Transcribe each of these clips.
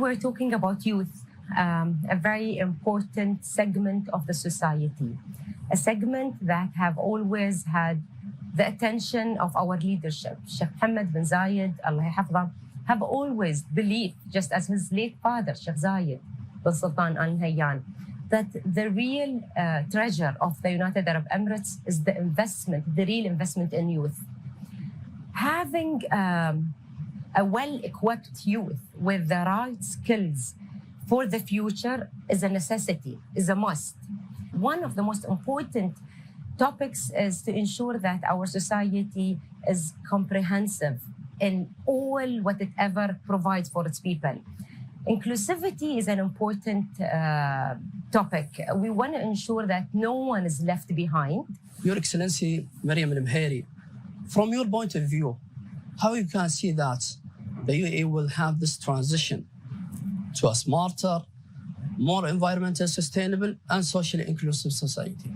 we're talking about youth, a very important segment of the society, a segment that have always had the attention of our leadership. Sheikh Mohammed bin Zayed, Allah yahfadh, have always believed, just as his late father, Sheikh Zayed bin Sultan Al Nahyan, that the real treasure of the United Arab Emirates is the investment, the real investment in youth. Having a well-equipped youth with the right skills for the future is a necessity, is a must. One of the most important topics is to ensure that our society is comprehensive in all what it ever provides for its people. Inclusivity is an important topic. We want to ensure that no one is left behind. Your Excellency, مريم المهيري, from your point of view, how you can see that the UAE will have this transition to a smarter, more environmentally sustainable and socially inclusive society?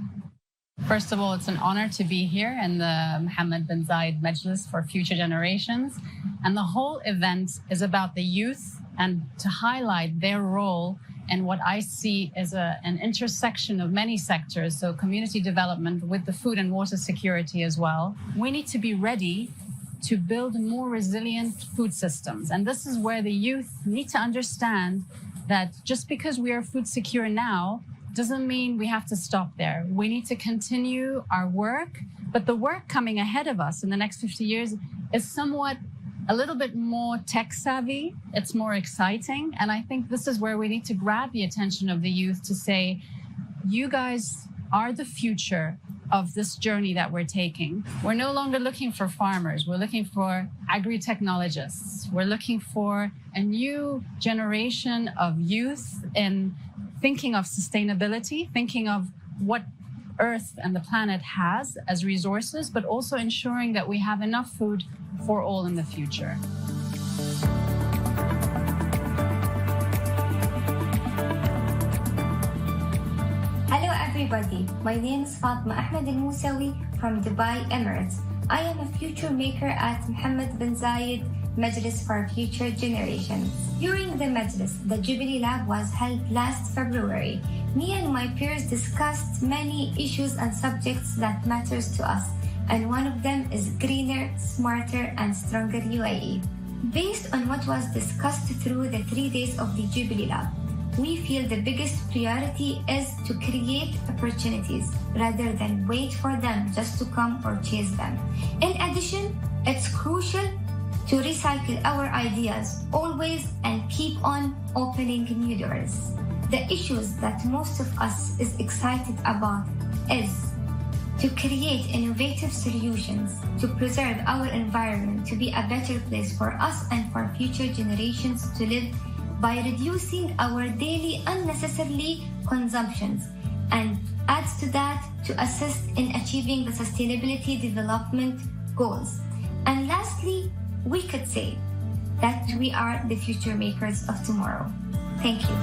First of all, it's an honor to be here in the Mohammed bin Zayed Majlis for future generations. And the whole event is about the youth and to highlight their role in what I see as an intersection of many sectors, so community development with the food and water security as well. We need to be ready to build more resilient food systems. And this is where the youth need to understand that just because we are food secure now doesn't mean we have to stop there. We need to continue our work, but the work coming ahead of us in the next 50 years is somewhat a little bit more tech savvy. It's more exciting. And I think this is where we need to grab the attention of the youth to say, you guys are the future of this journey that we're taking. We're no longer looking for farmers. We're looking for agri-technologists. We're looking for a new generation of youth in thinking of sustainability, thinking of what Earth and the planet has as resources, but also ensuring that we have enough food for all in the future. Hello everybody, my name is Fatma Ahmed Al-Musawi from Dubai, Emirates. I am a future maker at Mohammed bin Zayed Majlis for Future Generations. During the Majlis, the Jubilee Lab was held last February. Me and my peers discussed many issues and subjects that matters to us, and one of them is greener, smarter, and stronger UAE. Based on what was discussed through the 3 days of the Jubilee Lab, we feel the biggest priority is to create opportunities rather than wait for them just to come or chase them. In addition, it's crucial to recycle our ideas always and keep on opening new doors. The issues that most of us is excited about is to create innovative solutions to preserve our environment to be a better place for us and for future generations to live by reducing our daily unnecessary consumptions, and adds to that to assist in achieving the sustainability development goals. And lastly, we could say that we are the future makers of tomorrow. Thank you.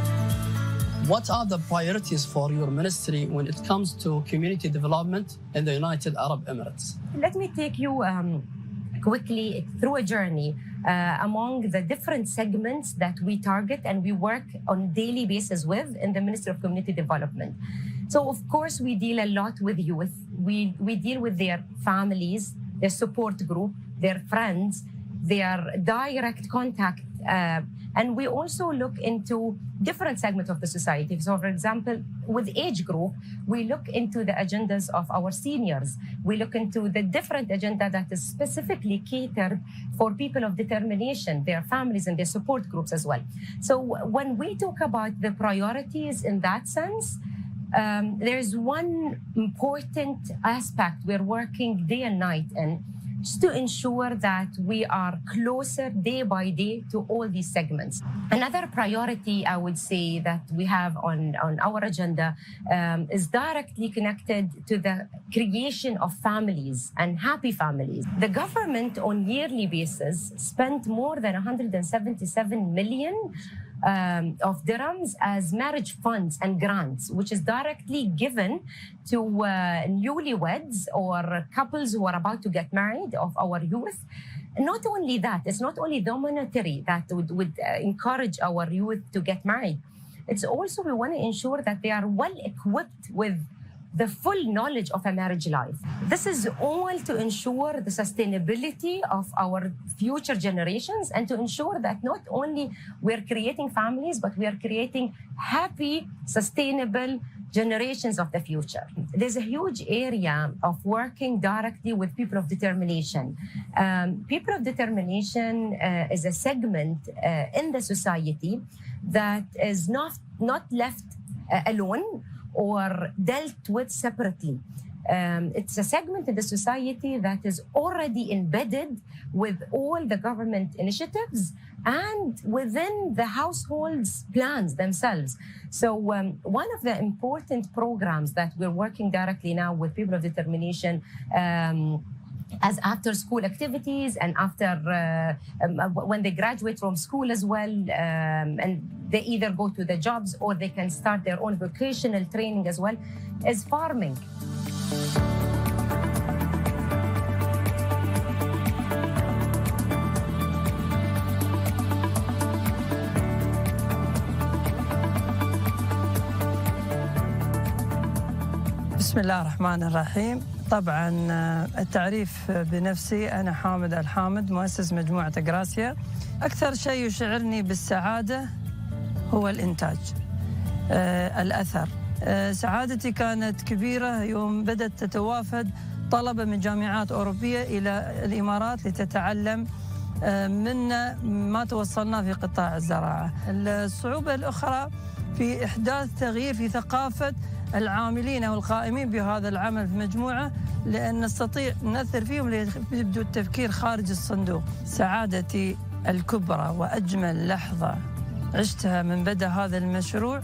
What are the priorities for your ministry when it comes to community development in the United Arab Emirates? Let me take you quickly through a journey among the different segments that we target and we work on daily basis with in the Ministry of Community Development. So of course we deal a lot with youth. We deal with their families, their support group, their friends, their direct contact, and we also look into different segments of the society. So for example, with age group, we look into the agendas of our seniors. We look into the different agenda that is specifically catered for people of determination, their families and their support groups as well. So when we talk about the priorities in that sense, there's one important aspect we're working day and night in, just to ensure that we are closer day by day to all these segments. Another priority I would say that we have on our agenda is directly connected to the creation of families and happy families. The government on yearly basis spent more than 177 million of dirhams as marriage funds and grants, which is directly given to newlyweds or couples who are about to get married of our youth not only that, it's not only the monetary that would encourage our youth to get married. It's also we want to ensure that they are well equipped with the full knowledge of a marriage life. This is all to ensure the sustainability of our future generations and to ensure that not only we're creating families, but we are creating happy, sustainable generations of the future. There's a huge area of working directly with people of determination. People of determination is a segment in the society that is not left alone or dealt with separately. It's a segment in the society that is already embedded with all the government initiatives and within the households' plans themselves. So one of the important programs that we're working directly now with people of determination as after-school activities and after when they graduate from school as well, and they either go to the jobs or they can start their own vocational training as well, is farming. بسم الله الرحمن الرحيم. طبعا التعريف بنفسي، أنا حامد الحامد، مؤسس مجموعة أقراسيا. أكثر شيء يشعرني بالسعادة هو الإنتاج، الأثر. سعادتي كانت كبيرة يوم بدأت تتوافد طلبة من جامعات أوروبية إلى الإمارات لتتعلم منا ما توصلنا في قطاع الزراعة. الصعوبة الأخرى في إحداث تغيير في ثقافة العاملين أو القائمين بهذا العمل في مجموعة، لأن نستطيع نأثر فيهم ليبدوا التفكير خارج الصندوق. سعادتي الكبرى وأجمل لحظة عشتها من بدأ هذا المشروع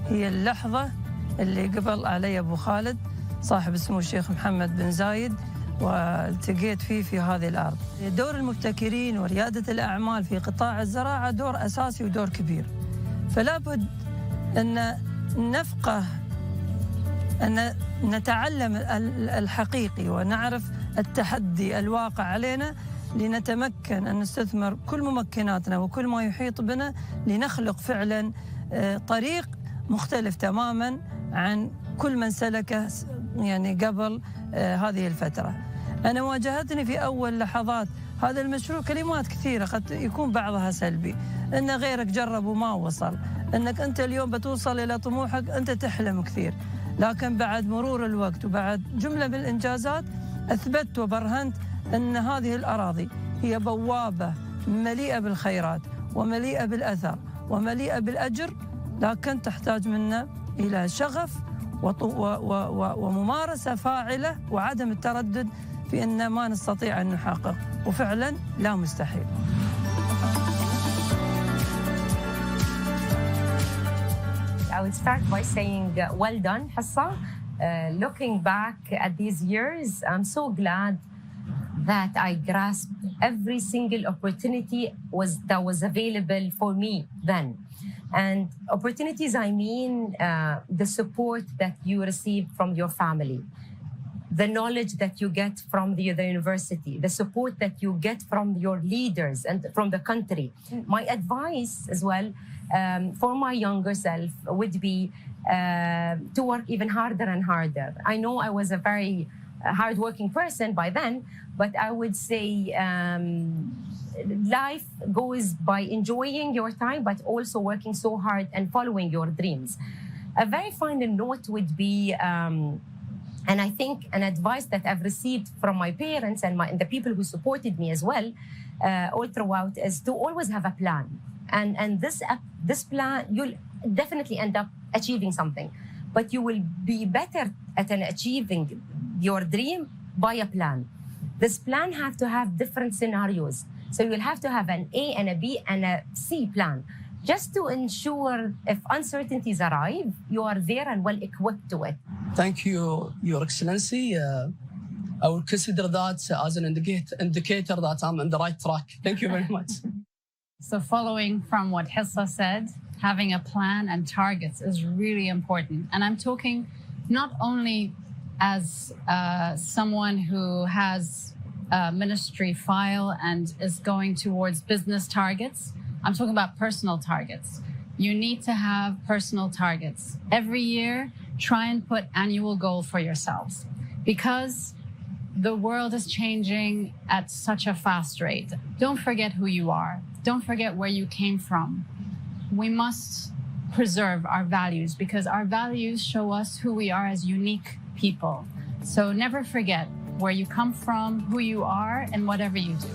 هي اللحظة اللي قبل علي أبو خالد صاحب اسمه الشيخ محمد بن زايد والتقيت فيه في هذه الأرض. دور المبتكرين وريادة الأعمال في قطاع الزراعة دور أساسي ودور كبير، فلا بد أن نفقه، أن نتعلم الحقيقي ونعرف التحدي الواقع علينا لنتمكن أن نستثمر كل ممكناتنا وكل ما يحيط بنا لنخلق فعلا طريق مختلف تماما عن كل من سلكه يعني قبل هذه الفترة. أنا واجهتني في أول لحظات هذا المشروع كلمات كثيرة قد يكون بعضها سلبي، أن غيرك جرب وما وصل، أنك أنت اليوم بتوصل إلى طموحك، أنت تحلم كثير. لكن بعد مرور الوقت وبعد جملة من الإنجازات أثبت وبرهنت أن هذه الأراضي هي بوابة مليئة بالخيرات ومليئة بالأثر ومليئة بالأجر، لكن تحتاج منا إلى شغف وممارسة فاعلة وعدم التردد في أن ما نستطيع أن نحقق، وفعلا لا مستحيل. I would start by saying well done, Hassa. Looking back at these years, I'm so glad that I grasped every single opportunity that was available for me then. And opportunities, I mean the support that you receive from your family, the knowledge that you get from the university, the support that you get from your leaders and from the country. My advice as well for my younger self would be to work even harder and harder. I know I was a very hardworking person by then, but I would say life goes by enjoying your time, but also working so hard and following your dreams. A very final note would be, and I think an advice that I've received from my parents and the people who supported me as well all throughout, is to always have a plan. And this plan, you'll definitely end up achieving something, but you will be better at achieving your dream by a plan. This plan has to have different scenarios. So you'll have to have an A and a B and a C plan, just to ensure if uncertainties arrive, you are there and well equipped to it. Thank you, Your Excellency. I will consider that as an indicator that I'm on the right track. Thank you very much. So following from what Hissa said, having a plan and targets is really important. And I'm talking not only as someone who has ministry file and is going towards business targets. I'm talking about personal targets. You need to have personal targets. Every year, try and put annual goal for yourselves, because the world is changing at such a fast rate. Don't forget who you are. Don't forget where you came from. We must preserve our values, because our values show us who we are as unique people. So never forget where you come from, who you are, and whatever you do.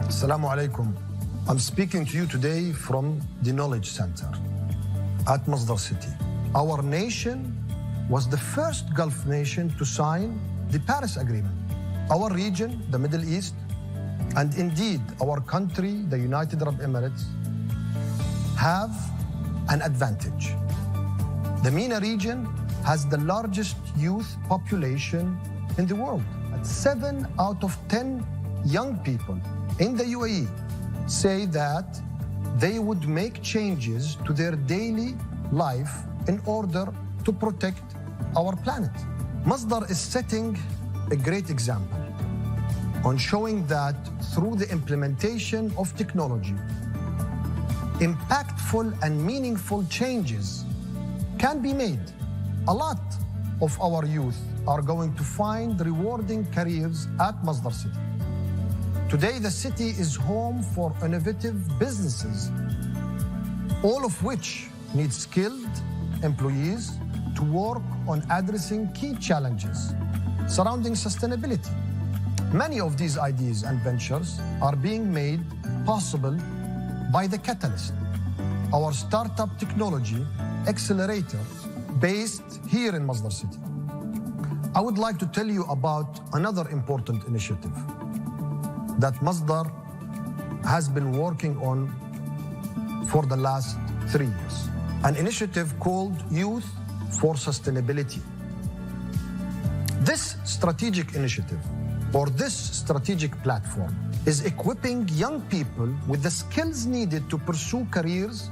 Assalamu alaikum. I'm speaking to you today from the Knowledge Center at Masdar City. Our nation was the first Gulf nation to sign the Paris Agreement. Our region, the Middle East, and indeed our country, the United Arab Emirates, have an advantage. The MENA region has the largest youth population in the world. 7 out of 10 young people in the UAE say that they would make changes to their daily life in order to protect our planet. Masdar is setting a great example on showing that through the implementation of technology, impactful and meaningful changes can be made. A lot of our youth are going to find rewarding careers at Masdar City. Today, the city is home for innovative businesses, all of which need skilled employees to work on addressing key challenges surrounding sustainability. Many of these ideas and ventures are being made possible by the Catalyst, our startup technology accelerator based here in Masdar City. I would like to tell you about another important initiative that Masdar has been working on for the last 3 years. An initiative called Youth for Sustainability. This strategic initiative, or this strategic platform, is equipping young people with the skills needed to pursue careers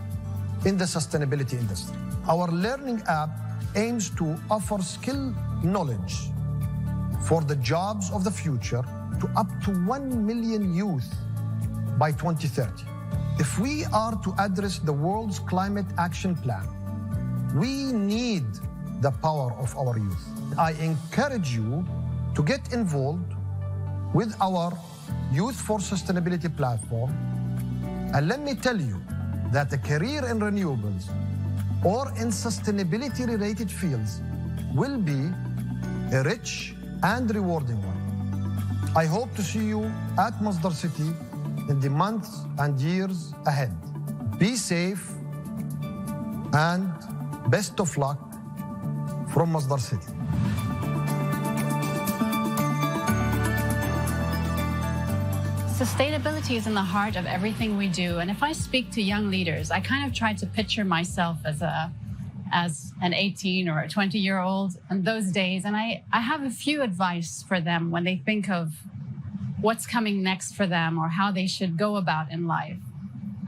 in the sustainability industry. Our learning app aims to offer skill knowledge for the jobs of the future to up to 1 million youth by 2030. If we are to address the world's climate action plan, we need the power of our youth. I encourage you to get involved with our Youth for Sustainability platform. And let me tell you that a career in renewables or in sustainability-related fields will be a rich and rewarding one. I hope to see you at Masdar City in the months and years ahead. Be safe and best of luck from Masdar City. Sustainability is in the heart of everything we do. And if I speak to young leaders, I kind of try to picture myself as an 18 or a 20-year-old in those days. And I have a few advice for them when they think of what's coming next for them or how they should go about in life.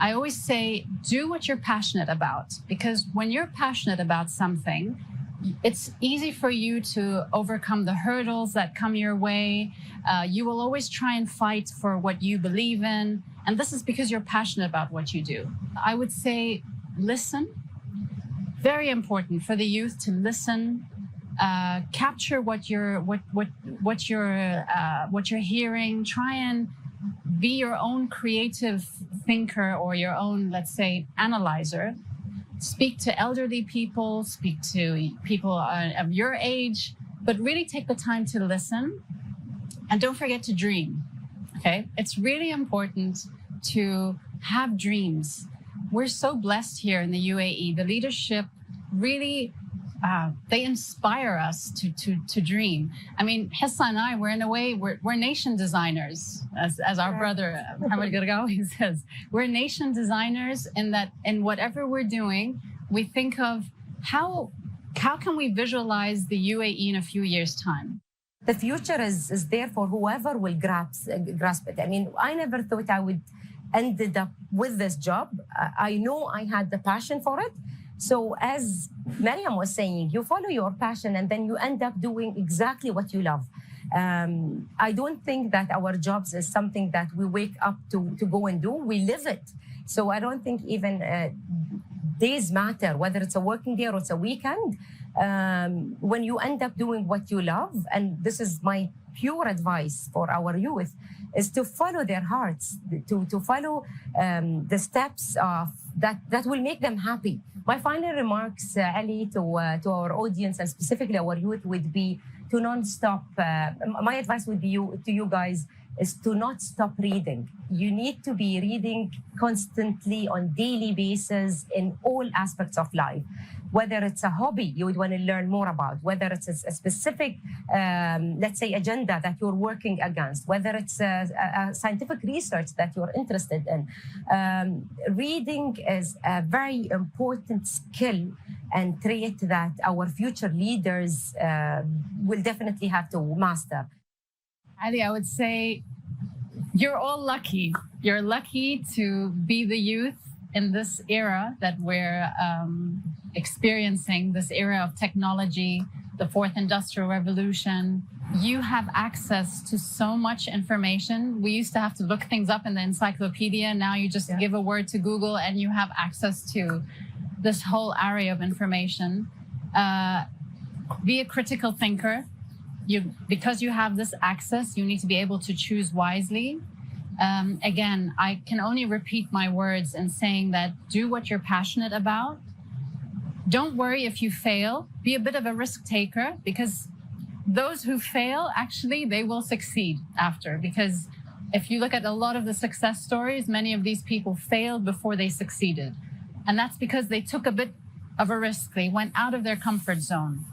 I always say, do what you're passionate about, because when you're passionate about something, it's easy for you to overcome the hurdles that come your way. You will always try and fight for what you believe in. And this is because you're passionate about what you do. I would say, listen. Very important for the youth to listen, capture what you're hearing. Try and be your own creative thinker or your own, let's say, analyzer. Speak to elderly people, speak to people of your age, but really take the time to listen. And don't forget to dream, okay? It's really important to have dreams. We're so blessed here in the UAE. The leadership really, they inspire us to dream. I mean, Hissa and I, we're in a way, we're nation designers, as our brother Muhammad Gargawi says. We're nation designers in that in whatever we're doing, we think of how can we visualize the UAE in a few years' time? the future is there for whoever will grasp it. I mean, I never thought I would ended up with this job. I know I had the passion for it. So as Mariam was saying, you follow your passion and then you end up doing exactly what you love. I don't think that our jobs is something that we wake up to go and do. We live it. So I don't think even days matter, whether it's a working day or it's a weekend. When you end up doing what you love, and this is my pure advice for our youth, is to follow their hearts, to follow the steps of that will make them happy. My final remarks, Ali, to our audience and specifically our youth would be to non-stop. My advice would be to you guys is to not stop reading. You need to be reading constantly on daily basis in all aspects of life. Whether it's a hobby you would want to learn more about, whether it's a specific, let's say, agenda that you're working against, whether it's a scientific research that you're interested in. Reading is a very important skill and trait that our future leaders will definitely have to master. Ali, I would say you're all lucky. You're lucky to be the youth in this era that we're experiencing, this era of technology, the fourth industrial revolution. You have access to so much information. We used to have to look things up in the encyclopedia. Now you just give a word to Google and you have access to this whole array of information. Be a critical thinker. Because you have this access, you need to be able to choose wisely. Again, I can only repeat my words in saying that do what you're passionate about. Don't worry if you fail. Be a bit of a risk taker, because those who fail, actually, they will succeed after. Because if you look at a lot of the success stories, many of these people failed before they succeeded. And that's because they took a bit of a risk. They went out of their comfort zone.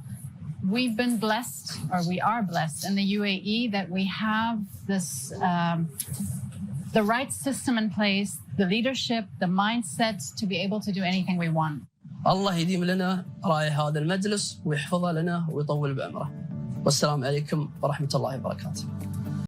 We've been blessed, or we are blessed in the UAE, that we have this, the right system in place, the leadership, the mindset to be able to do anything we want. الله يديم لنا راعي هذا المجلس ويحفظه لنا ويطول بعمره. والسلام عليكم ورحمة الله وبركاته.